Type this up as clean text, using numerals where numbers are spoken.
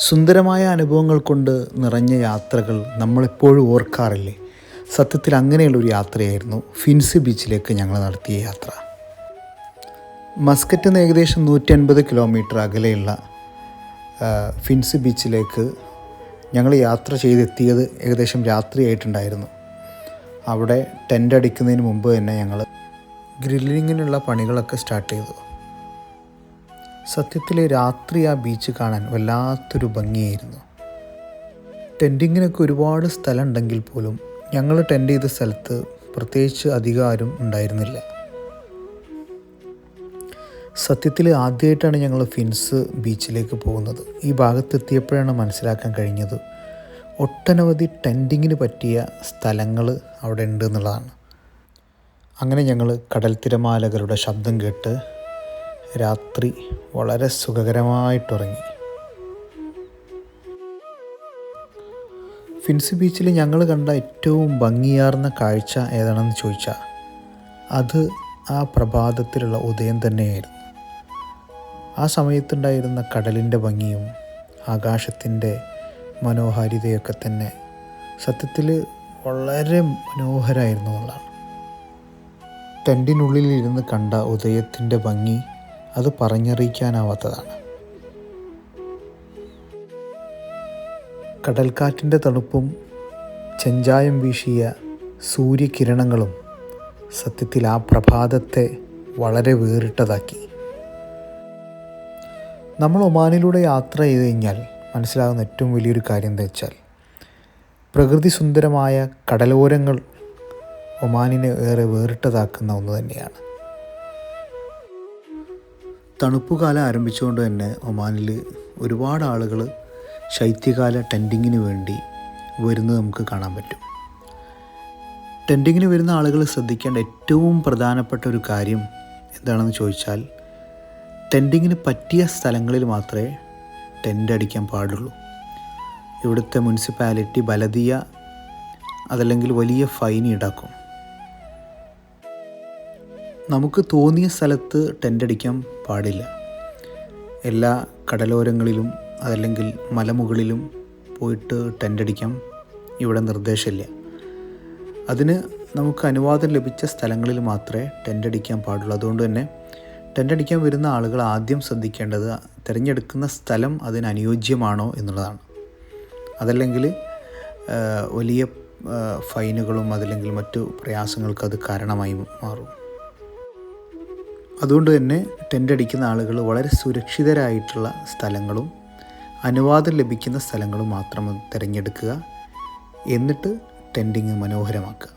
സുന്ദരമായ അനുഭവങ്ങൾ കൊണ്ട് നിറഞ്ഞ യാത്രകൾ നമ്മളെപ്പോഴും ഓർക്കാറില്ലേ? സത്യത്തിൽ അങ്ങനെയുള്ളൊരു യാത്രയായിരുന്നു ഫിൻസി ബീച്ചിലേക്ക് ഞങ്ങൾ നടത്തിയ യാത്ര. മസ്കറ്റിൽ നിന്ന് ഏകദേശം 150 കിലോമീറ്റർ അകലെയുള്ള ഫിൻസി ബീച്ചിലേക്ക് ഞങ്ങൾ യാത്ര ചെയ്തെത്തിയത് ഏകദേശം രാത്രിയായിട്ടുണ്ടായിരുന്നു. അവിടെ ടെൻ്റ് അടിക്കുന്നതിന് മുമ്പ് തന്നെ ഞങ്ങൾ ഗ്രില്ലിങ്ങിനുള്ള പണികളൊക്കെ സ്റ്റാർട്ട് ചെയ്തു. സത്യത്തിൽ രാത്രി ആ ബീച്ച് കാണാൻ വല്ലാത്തൊരു ഭംഗിയായിരുന്നു. ടെൻറ്റിങ്ങിനൊക്കെ ഒരുപാട് സ്ഥലം ഉണ്ടെങ്കിൽ പോലും ഞങ്ങൾ ടെൻ്റ് ചെയ്ത സ്ഥലത്ത് പ്രത്യേകിച്ച് അധികം ആരും ഉണ്ടായിരുന്നില്ല. സത്യത്തിൽ ആദ്യമായിട്ടാണ് ഞങ്ങൾ ഫിൻസ് ബീച്ചിലേക്ക് പോകുന്നത്. ഈ ഭാഗത്തെത്തിയപ്പോഴാണ് മനസ്സിലാക്കാൻ കഴിഞ്ഞത് ഒട്ടനവധി ടെൻറ്റിങ്ങിന് പറ്റിയ സ്ഥലങ്ങൾ അവിടെ ഉണ്ട് എന്നുള്ളതാണ്. അങ്ങനെ ഞങ്ങൾ കടൽ തിരമാലകളുടെ ശബ്ദം കേട്ട് രാത്രി വളരെ സുഖകരമായിട്ടുറങ്ങി. ഫിൻസി ബീച്ചിൽ ഞങ്ങൾ കണ്ട ഏറ്റവും ഭംഗിയാർന്ന കാഴ്ച ഏതാണെന്ന് ചോദിച്ചാൽ അത് ആ പ്രഭാതത്തിലുള്ള ഉദയം തന്നെയായിരുന്നു. ആ സമയത്തുണ്ടായിരുന്ന കടലിൻ്റെ ഭംഗിയും ആകാശത്തിൻ്റെ മനോഹാരിതയൊക്കെ തന്നെ സത്യത്തിൽ വളരെ മനോഹരമായിരുന്നു എന്നുള്ളതാണ്. ടെൻറ്റിനുള്ളിൽ ഇരുന്ന് കണ്ട ഉദയത്തിൻ്റെ ഭംഗി അത് പറഞ്ഞറിയിക്കാനാവാത്തതാണ്. കടൽക്കാറ്റിൻ്റെ തണുപ്പും ചെഞ്ചായം വീശിയ സൂര്യകിരണങ്ങളും സത്യത്തിൽ ആ പ്രഭാതത്തെ വളരെ വേറിട്ടതാക്കി. നമ്മൾ ഒമാനിലൂടെ യാത്ര ചെയ്ത് കഴിഞ്ഞാൽ മനസ്സിലാകുന്ന ഏറ്റവും വലിയൊരു കാര്യം എന്താ വെച്ചാൽ പ്രകൃതി സുന്ദരമായ കടലോരങ്ങൾ ഒമാനിനെ ഏറെ വേറിട്ടതാക്കുന്ന ഒന്ന് തന്നെയാണ്. തണുപ്പുകാലം ആരംഭിച്ചുകൊണ്ട് തന്നെ ഒമാനിൽ ഒരുപാട് ആളുകൾ ശൈത്യകാല ടെൻറ്റിങ്ങിന് വേണ്ടി വരുന്നത് നമുക്ക് കാണാൻ പറ്റും. ടെൻറ്റിങ്ങിന് വരുന്ന ആളുകൾ ശ്രദ്ധിക്കേണ്ട ഏറ്റവും പ്രധാനപ്പെട്ട ഒരു കാര്യം എന്താണെന്ന് ചോദിച്ചാൽ ടെൻറ്റിങ്ങിന് പറ്റിയ സ്ഥലങ്ങളിൽ മാത്രമേ ടെൻ്റ് അടിക്കാൻ പാടുള്ളൂ. ഇവിടുത്തെ മുനിസിപ്പാലിറ്റി ബലദിയ അതല്ലെങ്കിൽ വലിയ ഫൈൻ ഈടാക്കും. നമുക്ക് തോന്നിയ സ്ഥലത്ത് ടെൻ്റ് അടിക്കാൻ പാടില്ല. എല്ലാ കടലോരങ്ങളിലും അതല്ലെങ്കിൽ മലമുകളിലും പോയിട്ട് ടെൻ്റ് അടിക്കാൻ ഇവിടെ നിർദ്ദേശമില്ല. അതിന് നമുക്ക് അനുവാദം ലഭിച്ച സ്ഥലങ്ങളിൽ മാത്രമേ ടെൻ്റ് അടിക്കാൻ പാടുള്ളൂ. അതുകൊണ്ട് തന്നെ ടെൻ്റ് അടിക്കാൻ വരുന്ന ആളുകൾ ആദ്യം ശ്രദ്ധിക്കേണ്ടത് തിരഞ്ഞെടുക്കുന്ന സ്ഥലം അതിന് അനുയോജ്യമാണോ എന്നുള്ളതാണ്. അതല്ലെങ്കിൽ വലിയ ഫൈനുകളും അതല്ലെങ്കിൽ മറ്റു പ്രയാസങ്ങൾക്ക് അത് കാരണമായി മാറും. അതുകൊണ്ട് തന്നെ ടെൻ്റ് അടിക്കുന്ന ആളുകൾ വളരെ സുരക്ഷിതരായിട്ടുള്ള സ്ഥലങ്ങളും അനുവാദം ലഭിക്കുന്ന സ്ഥലങ്ങളും മാത്രം തിരഞ്ഞെടുക്കുക. എന്നിട്ട് ടെൻറ്റിങ് മനോഹരമാക്കുക.